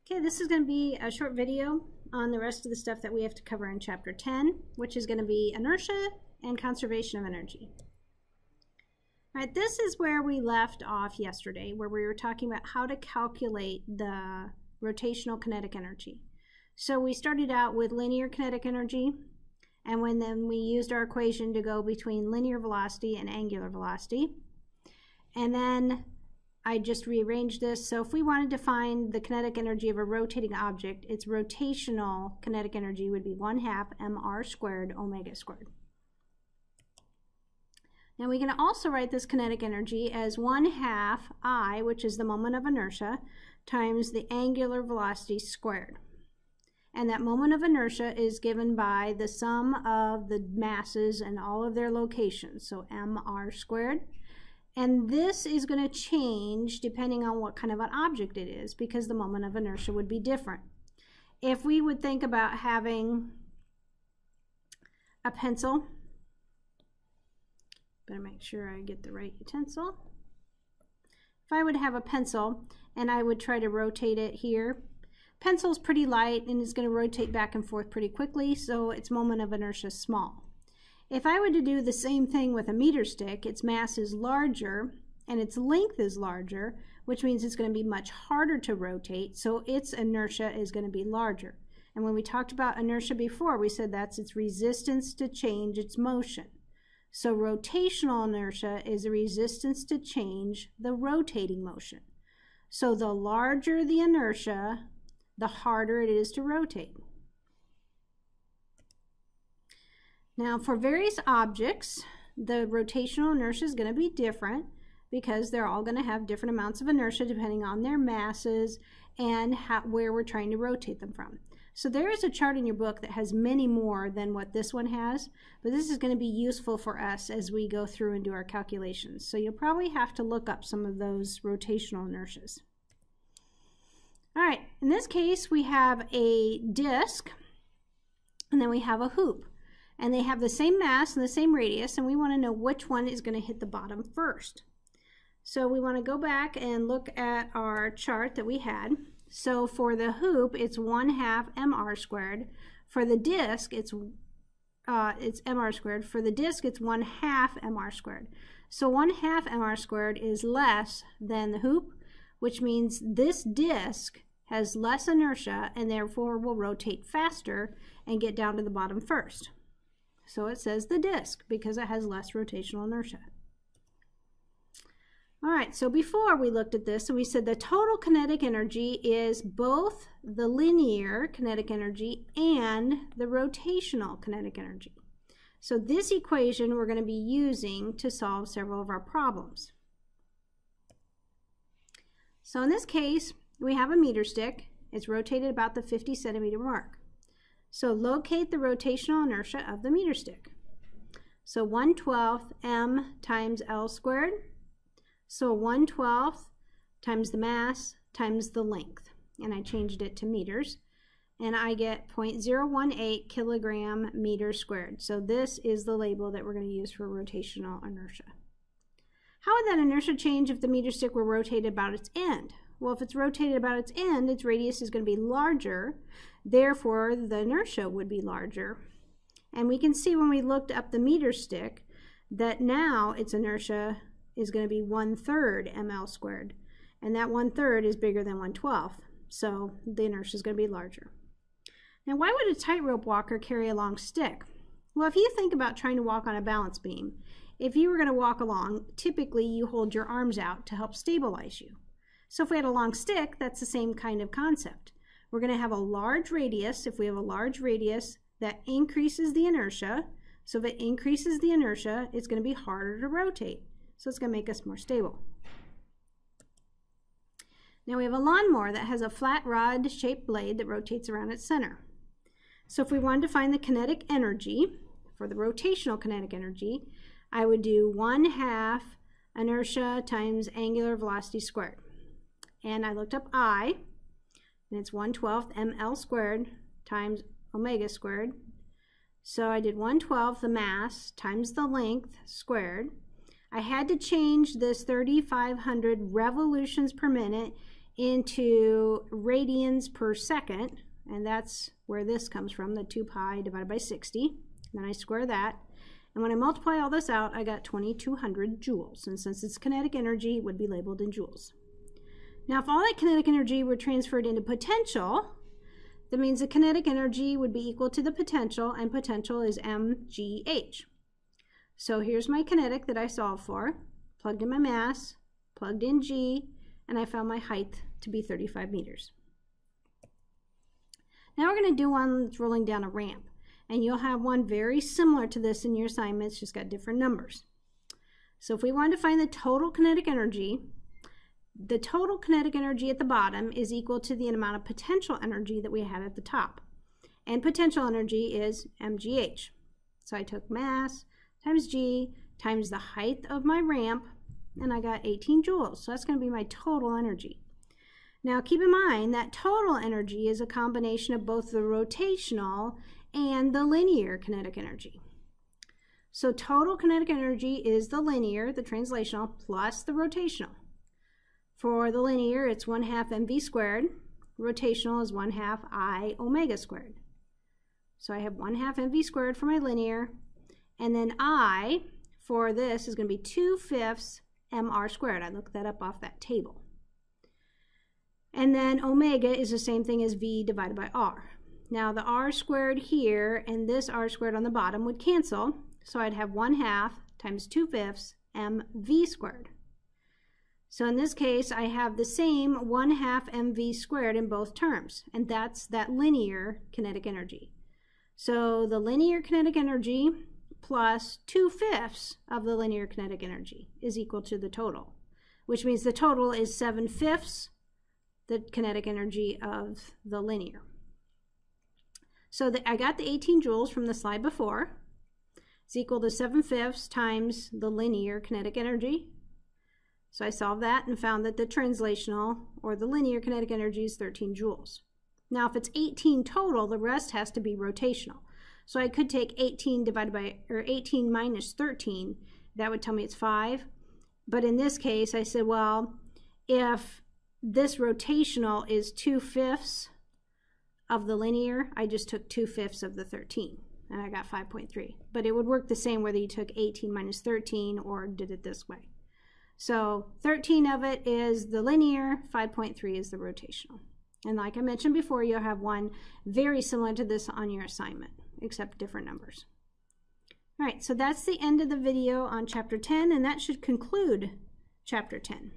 Okay, this is going to be a short video on the rest of the stuff that we have to cover in Chapter 10, which is going to be inertia and conservation of energy. All right, this is where we left off yesterday, where we were talking about how to calculate the rotational kinetic energy. So we started out with linear kinetic energy, and then we used our equation to go between linear velocity and angular velocity. And then I just rearranged this. So if we wanted to find the kinetic energy of a rotating object, its rotational kinetic energy would be 1/2 mr squared omega squared. Now we can also write this kinetic energy as 1/2 I, which is the moment of inertia, times the angular velocity squared. And that moment of inertia is given by the sum of the masses and all of their locations, so mr squared. And this is going to change depending on what kind of an object it is, because the moment of inertia would be different. If we would think about having a pencil, better make sure I get the right utensil. If I would have a pencil and I would try to rotate it here, pencil's pretty light and it's going to rotate back and forth pretty quickly, so its moment of inertia is small. If I were to do the same thing with a meter stick, its mass is larger and its length is larger, which means it's going to be much harder to rotate, so its inertia is going to be larger. And when we talked about inertia before, we said that's its resistance to change its motion. So rotational inertia is the resistance to change the rotating motion. So the larger the inertia, the harder it is to rotate. Now for various objects, the rotational inertia is going to be different because they're all going to have different amounts of inertia depending on their masses and where we're trying to rotate them from. So there is a chart in your book that has many more than what this one has, but this is going to be useful for us as we go through and do our calculations. So you'll probably have to look up some of those rotational inertias. All right, in this case we have a disk and then we have a hoop. And they have the same mass and the same radius, and we want to know which one is going to hit the bottom first. So we want to go back and look at our chart that we had. So for the hoop, it's 1/2 mr squared. For the disk, it's mr squared. For the disk, it's 1/2 mr squared. So 1/2 mr squared is less than the hoop, which means this disk has less inertia and therefore will rotate faster and get down to the bottom first. So it says the disk because it has less rotational inertia. All right, so before we looked at this, so we said the total kinetic energy is both the linear kinetic energy and the rotational kinetic energy. So this equation we're going to be using to solve several of our problems. So in this case, we have a meter stick. It's rotated about the 50 centimeter mark. So locate the rotational inertia of the meter stick. So 1/12 m times L squared. So 1/12 times the mass times the length. And I changed it to meters. And I get 0.018 kilogram meter squared. So this is the label that we're going to use for rotational inertia. How would that inertia change if the meter stick were rotated about its end? Well, if it's rotated about its end, its radius is going to be larger. Therefore, the inertia would be larger. And we can see when we looked up the meter stick that now its inertia is going to be 1/3 ml squared. And that 1/3 is bigger than 1/12. So the inertia is going to be larger. Now, why would a tightrope walker carry a long stick? Well, if you think about trying to walk on a balance beam, if you were going to walk along, typically you hold your arms out to help stabilize you. So if we had a long stick, that's the same kind of concept. We're going to have a large radius. If we have a large radius, that increases the inertia. So if it increases the inertia, it's going to be harder to rotate. So it's going to make us more stable. Now we have a lawnmower that has a flat rod-shaped blade that rotates around its center. So if we wanted to find the kinetic energy, for the rotational kinetic energy, I would do 1/2 inertia times angular velocity squared. And I looked up I, and it's 1/12 ml squared times omega squared. So I did 1/12 the mass times the length squared. I had to change this 3,500 revolutions per minute into radians per second, and that's where this comes from, the 2 pi divided by 60. Then I square that, and when I multiply all this out, I got 2200 joules, and since it's kinetic energy, it would be labeled in joules. Now, if all that kinetic energy were transferred into potential, that means the kinetic energy would be equal to the potential, and potential is mgh. So here's my kinetic that I solved for, plugged in my mass, plugged in g, and I found my height to be 35 meters. Now we're going to do one that's rolling down a ramp, and you'll have one very similar to this in your assignments, just got different numbers. So if we wanted to find the total kinetic energy at the bottom is equal to the amount of potential energy that we had at the top. And potential energy is mgh. So I took mass times g times the height of my ramp, and I got 18 joules. So that's going to be my total energy. Now keep in mind that total energy is a combination of both the rotational and the linear kinetic energy. So total kinetic energy is the linear, the translational, plus the rotational. For the linear, it's 1/2 mv squared. Rotational is 1/2 I omega squared. So I have 1/2 mv squared for my linear, and then I, for this, is going to be 2/5 mr squared. I looked that up off that table. And then omega is the same thing as v divided by r. Now the r squared here and this r squared on the bottom would cancel, so I'd have 1/2 times 2/5 mv squared. So in this case, I have the same 1/2 mv squared in both terms, and that's that linear kinetic energy. So the linear kinetic energy plus 2/5 of the linear kinetic energy is equal to the total, which means the total is 7/5 the kinetic energy of the linear. So I got the 18 joules from the slide before. It's equal to 7/5 times the linear kinetic energy. So I solved that and found that the translational, or the linear kinetic energy, is 13 joules. Now if it's 18 total, the rest has to be rotational. So I could take 18 minus 13, that would tell me it's 5. But in this case, I said, well, if this rotational is 2/5 of the linear, I just took 2/5 of the 13, and I got 5.3. But it would work the same whether you took 18 minus 13 or did it this way. So 13 of it is the linear, 5.3 is the rotational. And like I mentioned before, you'll have one very similar to this on your assignment, except different numbers. All right, so that's the end of the video on Chapter 10, and that should conclude Chapter 10.